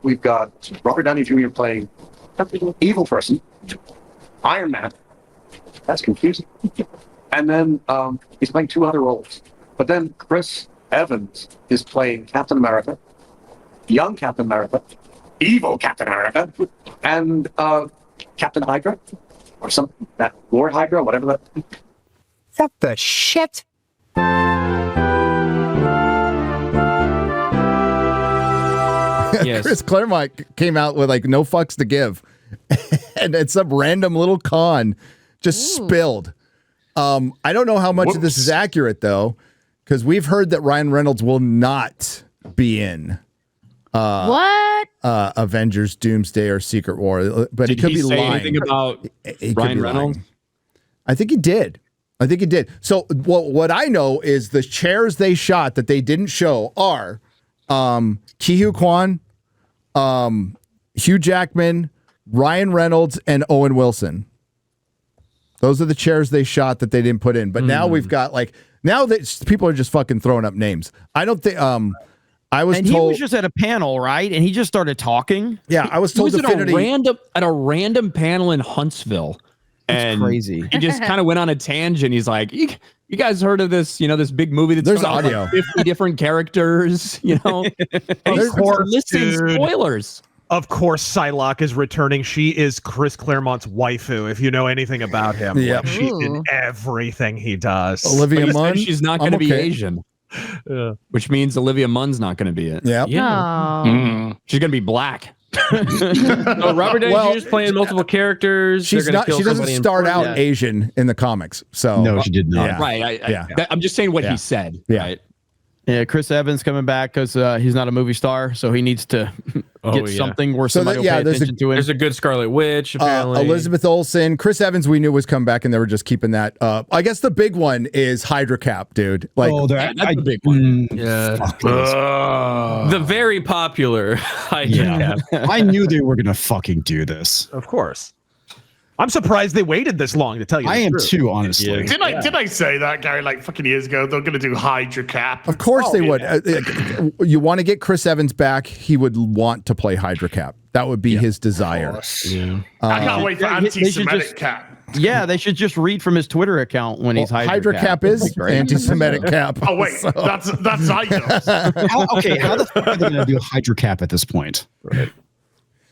we've got Robert Downey Jr. playing evil person, Iron Man. That's confusing. And then he's playing 2 other roles. But then Chris Evans is playing Captain America, young Captain America, evil Captain America, and Captain Hydra, or something, that Lord Hydra, whatever that. What the shit? Yes. Chris Claremont came out with like no fucks to give, and it's some random little con just spilled. I don't know how much of this is accurate though, because we've heard that Ryan Reynolds will not be in Avengers, Doomsday, or Secret War, but he could be lying. Anything about Ryan Reynolds? I think he did. So what I know is the chairs they shot that they didn't show are Ki-Hu Kwan, Hugh Jackman, Ryan Reynolds, and Owen Wilson. Those are the chairs they shot that they didn't put in. But now we've got now that people are just fucking throwing up names. I don't think I was told he was just at a panel, right? And he just started talking. Yeah, I was told he was at a random panel in Huntsville. That's crazy. He just kind of went on a tangent. He's like, you guys heard of this, this big movie that's there's audio. Like 50 different characters, listing spoilers. Of course, Psylocke is returning. She is Chris Claremont's waifu, if you know anything about him. Yeah. She's in everything he does. Olivia Munn? She's not going to be Asian. Which means Olivia Munn's not going to be it. Yeah. She's going to be black. Robert Downey Jr. is playing multiple characters. She doesn't start out Asian in the comics. So no, she did not. Yeah. Right. I'm just saying what he said. Yeah. Right. Yeah, Chris Evans coming back because he's not a movie star, so he needs to get something where somebody will pay attention to him. There's a good Scarlet Witch, apparently. Elizabeth Olsen, Chris Evans, we knew was coming back, and they were just keeping that. I guess the big one is Hydra Cap, dude. That's the big one. The very popular Hydra Cap. I knew they were gonna fucking do this. Of course. I'm surprised they waited this long to tell you. I am too, honestly. Yeah. Did I say that, Gary, like fucking years ago? They're going to do Hydra Cap. Of course they would. You want to get Chris Evans back, he would want to play Hydra Cap. That would be his desire. I can't wait for anti-Semitic Cap. Yeah, they should just read from his Twitter account when he's Hydra Cap is anti-Semitic Cap. Oh wait, that's Zydos. Okay, how the fuck are they going to do Hydra Cap at this point? Right.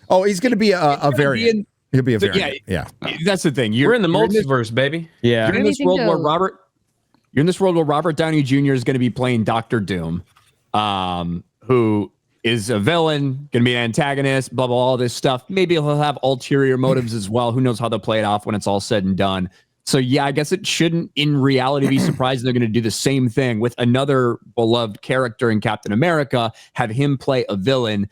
Oh, he's going to be a variant. He'll be a variant. Yeah. That's the thing. We're in the multiverse, baby. Yeah. You're in this world where Robert Downey Jr. is going to be playing Dr. Doom, who is a villain, going to be an antagonist, blah, blah, all this stuff. Maybe he'll have ulterior motives as well. Who knows how they'll play it off when it's all said and done. So, yeah, I guess it shouldn't, in reality, be surprised they're going to do the same thing with another beloved character in Captain America, have him play a villain.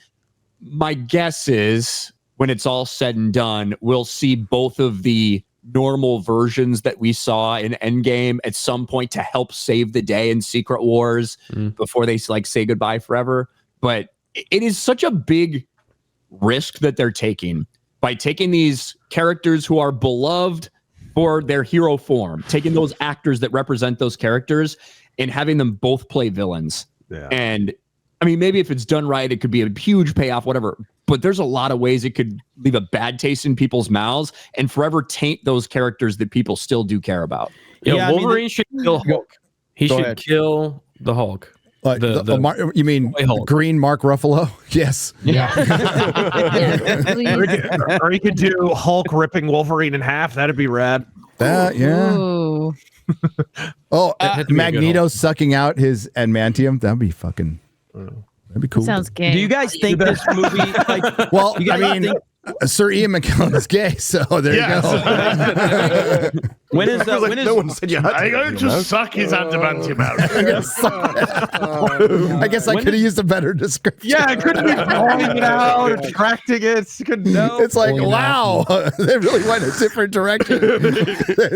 My guess is, when it's all said and done, we'll see both of the normal versions that we saw in Endgame at some point to help save the day in Secret Wars before they say goodbye forever. But it is such a big risk that they're taking by taking these characters who are beloved for their hero form, taking those actors that represent those characters and having them both play villains. Yeah. And I mean, maybe if it's done right, it could be a huge payoff, whatever. But there's a lot of ways it could leave a bad taste in people's mouths and forever taint those characters that people still do care about. Wolverine should kill Hulk. He should kill the Hulk. You mean the green Mark Ruffalo? Yes. Yeah. Or he could do Hulk ripping Wolverine in half. That'd be rad. Yeah. Magneto sucking out his adamantium. That'd be fucking. That'd be cool. Sounds gay. Do you guys think this movie? Well, I mean, Sir Ian McKellen is gay, so there you go. When is no one said I'm going to suck his adamantium out. I guess I could have used a better description. Yeah, I couldn't be pulling it out, extracting it. It's like, wow, they really went a different direction.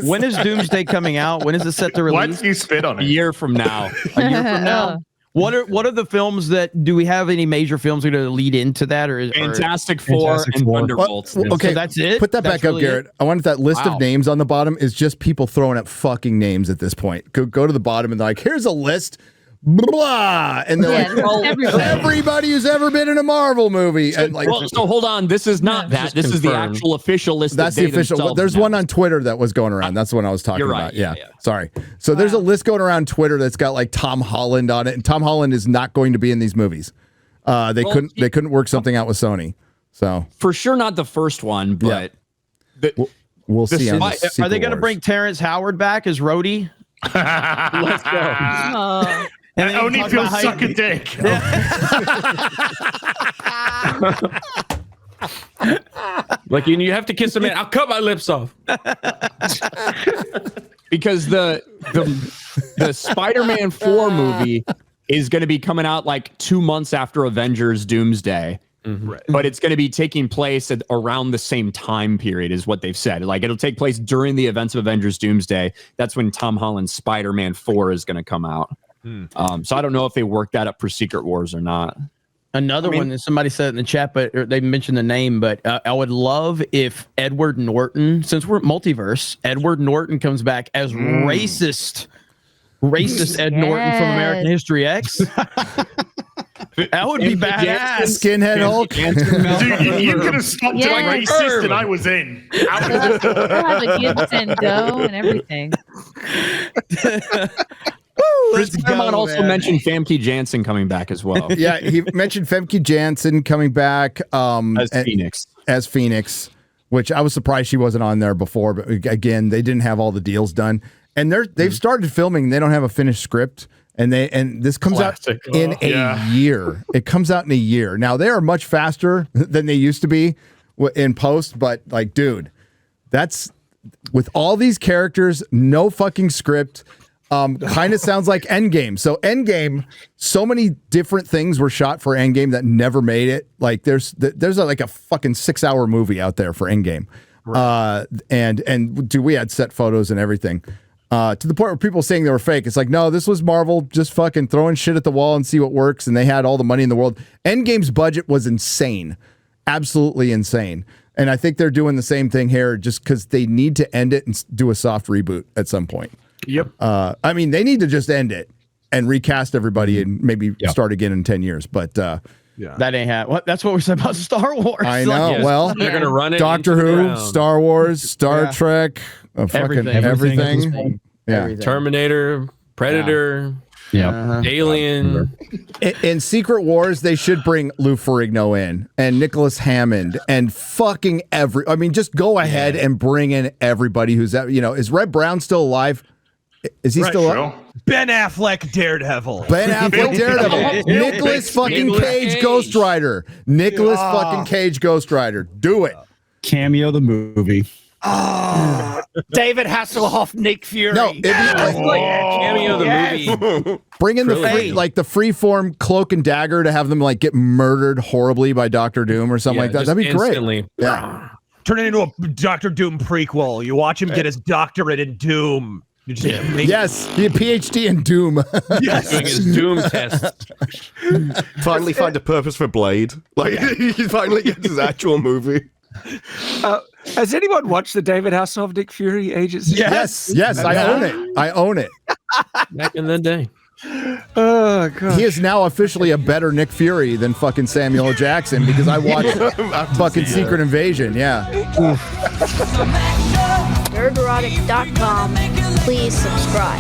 When is Doomsday coming out? When is it set to release? Why did you spit on it? A year from now. A year from now. What are the films do we have any major films that are going to lead into that? Or Fantastic Four and Thunderbolts. Okay, so that's it. Put that back up, Garrett. I want that list of names on the bottom is just people throwing up fucking names at this point. Go to the bottom and they're like, here's a list. blah, and they're everybody who's ever been in a Marvel movie, and so hold on, this is not that. This is the actual official list. That's the official. There's one on Twitter that was going around. That's the one I was talking about. Yeah. Sorry. So there's a list going around Twitter that's got like Tom Holland on it, and Tom Holland is not going to be in these movies. They couldn't work something out with Sony. So for sure, not the first one, but we'll see. Are they going to bring Terrence Howard back as Rhodey? Let's go. And only if you'll suck a dick. Like you have to kiss a man. I'll cut my lips off. Because the Spider-Man 4 movie is going to be coming out like 2 months after Avengers Doomsday. Right. But it's going to be taking place at around the same time period is what they've said. Like it'll take place during the events of Avengers Doomsday. That's when Tom Holland's Spider-Man 4 is going to come out. So I don't know if they worked that up for Secret Wars or not. Another one that somebody said in the chat, but they mentioned the name, but I would love if Edward Norton, since we're multiverse, Edward Norton comes back as racist Ed Norton from American History X. That would be badass. Skinhead Hulk. Dude, you could have stopped it like racist and I was in. We'll have a Gibson Go and everything. Chris Claremont also mentioned Famke Janssen coming back as well. Yeah, he mentioned Famke Janssen coming back as Phoenix, which I was surprised she wasn't on there before. But again, they didn't have all the deals done, and they've started filming. They don't have a finished script, and this comes out in a year. It comes out in a year. Now they are much faster than they used to be in post, but like, dude, that's with all these characters, no fucking script. Kind of sounds like Endgame. So Endgame, so many different things were shot for Endgame that never made it. Like there's like a fucking 6-hour movie out there for Endgame. Right. And dude, we had set photos and everything. To the point where people saying they were fake. It's like, no, this was Marvel just fucking throwing shit at the wall and see what works. And they had all the money in the world. Endgame's budget was insane. Absolutely insane. And I think they're doing the same thing here just because they need to end it and do a soft reboot at some point. Yep. I mean, they need to just end it and recast everybody and maybe start again in 10 years. But that ain't happening. That's what we said about Star Wars. I know. Like, well, they're gonna run it. Doctor Who, Star Wars, Star Trek, fucking everything. Yeah. Terminator, Predator. Alien. In Secret Wars, they should bring Lou Ferrigno in and Nicholas Hammond and fucking I mean, just go ahead and bring in everybody who's is Red Brown still alive? Is he still alive? Ben Affleck, Daredevil. Ben Affleck, Daredevil. Nicholas fucking Cage, Ghost Rider. Nicholas fucking Cage, Ghost Rider. Do it. Cameo the movie. David Hasselhoff, Nick Fury. No, it'd be Cameo the movie. Bring in the freeform Cloak and Dagger to have them like get murdered horribly by Doctor Doom or something like that. That'd be great. Yeah. Turn it into a Doctor Doom prequel. You watch him get his doctorate in Doom. Yes, he had a PhD in Doom. Yes, doing his Doom test. Finally find a purpose for Blade. Like he finally gets his actual movie. Has anyone watched the David Hasselhoff, Nick Fury Agency? Yes, I own it. Back in the day. Oh god. He is now officially a better Nick Fury than fucking Samuel L. Jackson because I watched fucking Secret Invasion. Yeah. Nerdrotic.com. Please subscribe.